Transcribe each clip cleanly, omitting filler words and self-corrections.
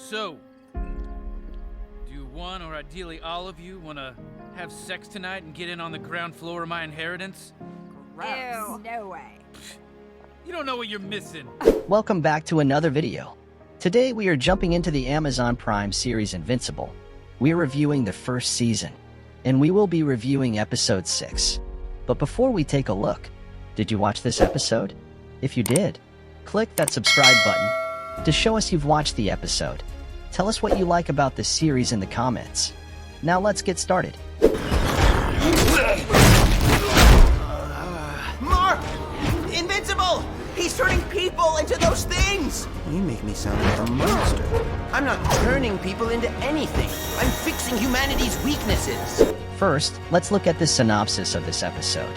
So, do you one, or ideally all of you, want to have sex tonight and get in on the ground floor of my inheritance? Ew, no way. You don't know what you're missing. Welcome back to another video. Today we are jumping into the Amazon Prime series Invincible. We are reviewing the first season, and we will be reviewing episode 6. But before we take a look, did you watch this episode? If you did, click that subscribe button to show us you've watched the episode. Tell us what you like about this series in the comments. Now let's get started. Mark! Invincible! He's turning people into those things! You make me sound like a monster. I'm not turning people into anything. I'm fixing humanity's weaknesses. First, let's look at the synopsis of this episode.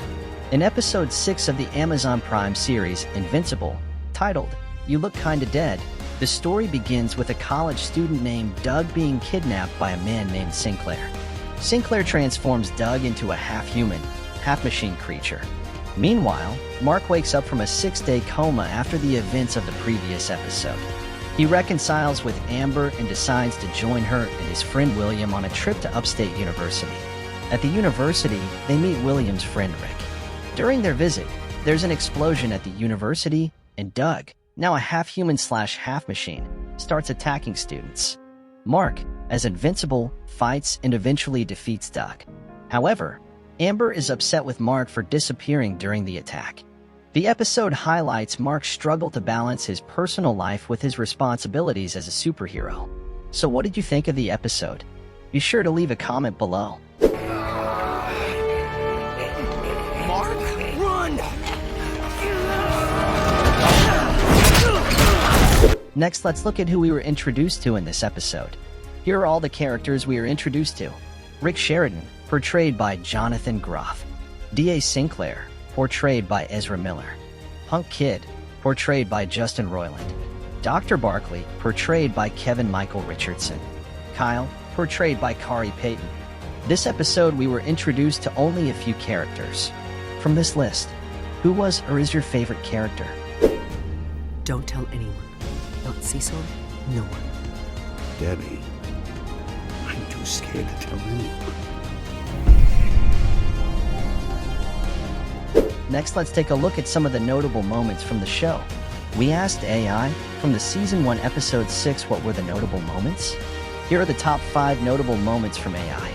In episode 6 of the Amazon Prime series Invincible, titled, "You Look Kinda Dead," the story begins with a college student named Doug being kidnapped by a man named Sinclair. Sinclair transforms Doug into a half-human, half-machine creature. Meanwhile, Mark wakes up from a 6-day coma after the events of the previous episode. He reconciles with Amber and decides to join her and his friend William on a trip to Upstate University. At the university, they meet William's friend Rick. During their visit, there's an explosion at the university, and Doug, now a half-human/half-machine, starts attacking students. Mark, as Invincible, fights and eventually defeats Doug. However, Amber is upset with Mark for disappearing during the attack. The episode highlights Mark's struggle to balance his personal life with his responsibilities as a superhero. So what did you think of the episode? Be sure to leave a comment below. Mark, run! Next, let's look at who we were introduced to in this episode. Here are all the characters we are introduced to. Rick Sheridan, portrayed by Jonathan Groff. D.A. Sinclair, portrayed by Ezra Miller. Punk Kid, portrayed by Justin Roiland. Dr. Barkley, portrayed by Kevin Michael Richardson. Kyle, portrayed by Kari Payton. This episode we were introduced to only a few characters. From this list, who was or is your favorite character? Don't tell anyone. Not Cecil, no one. Debbie, I'm too scared to tell anyone. Next, let's take a look at some of the notable moments from the show. We asked AI from the Season 1 Episode 6 what were the notable moments? Here are the top 5 notable moments from AI.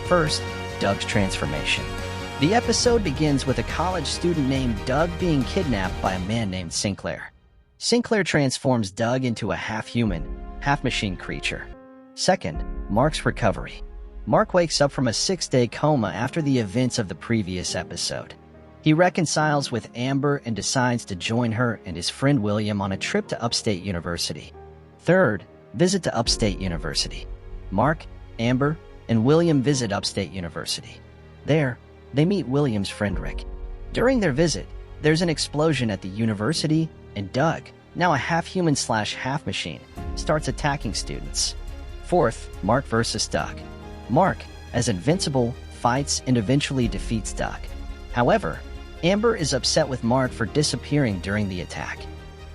First, Doug's transformation. The episode begins with a college student named Doug being kidnapped by a man named Sinclair. Sinclair transforms Doug into a half-human, half-machine creature. Second, Mark's recovery. Mark wakes up from a 6-day coma after the events of the previous episode. He reconciles with Amber and decides to join her and his friend William on a trip to Upstate University. Third, visit to Upstate University. Mark, Amber, and William visit Upstate University. There, they meet William's friend Rick. During their visit, there's an explosion at the university, and Doug, now a half-human/half-machine, starts attacking students. Fourth, Mark versus Doug. Mark, as Invincible, fights and eventually defeats Doug. However, Amber is upset with Mark for disappearing during the attack.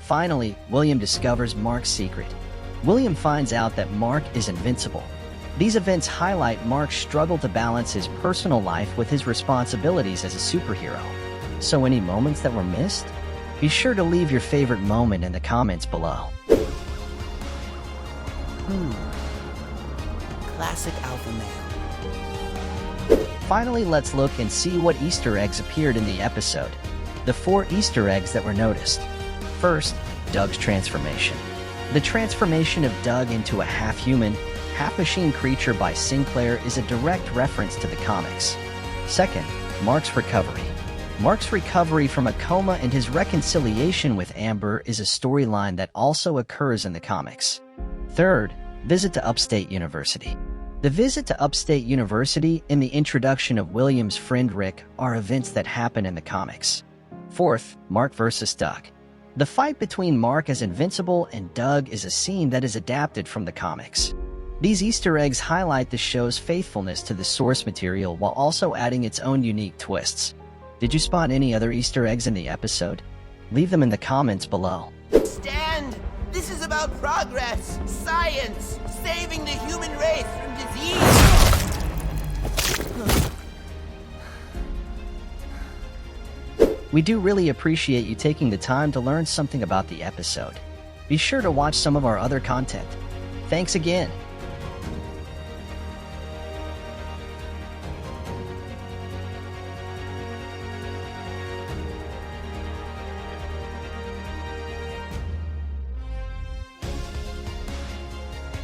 Finally, William discovers Mark's secret. William finds out that Mark is invincible. These events highlight Mark's struggle to balance his personal life with his responsibilities as a superhero. So any moments that were missed? Be sure to leave your favorite moment in the comments below. Classic alpha male. Finally, let's look and see what Easter eggs appeared in the episode. The 4 Easter eggs that were noticed. First, Doug's transformation. The transformation of Doug into a half-human, half-machine creature by Sinclair is a direct reference to the comics. Second, Mark's recovery. Mark's recovery from a coma and his reconciliation with Amber is a storyline that also occurs in the comics. Third, visit to Upstate University. The visit to Upstate University and the introduction of William's friend Rick are events that happen in the comics. Fourth, Mark versus Doug. The fight between Mark as Invincible and Doug is a scene that is adapted from the comics. These Easter eggs highlight the show's faithfulness to the source material while also adding its own unique twists. Did you spot any other Easter eggs in the episode? Leave them in the comments below. Stand! This is about progress, science, saving the human race from disease. We do really appreciate you taking the time to learn something about the episode. Be sure to watch some of our other content. Thanks again.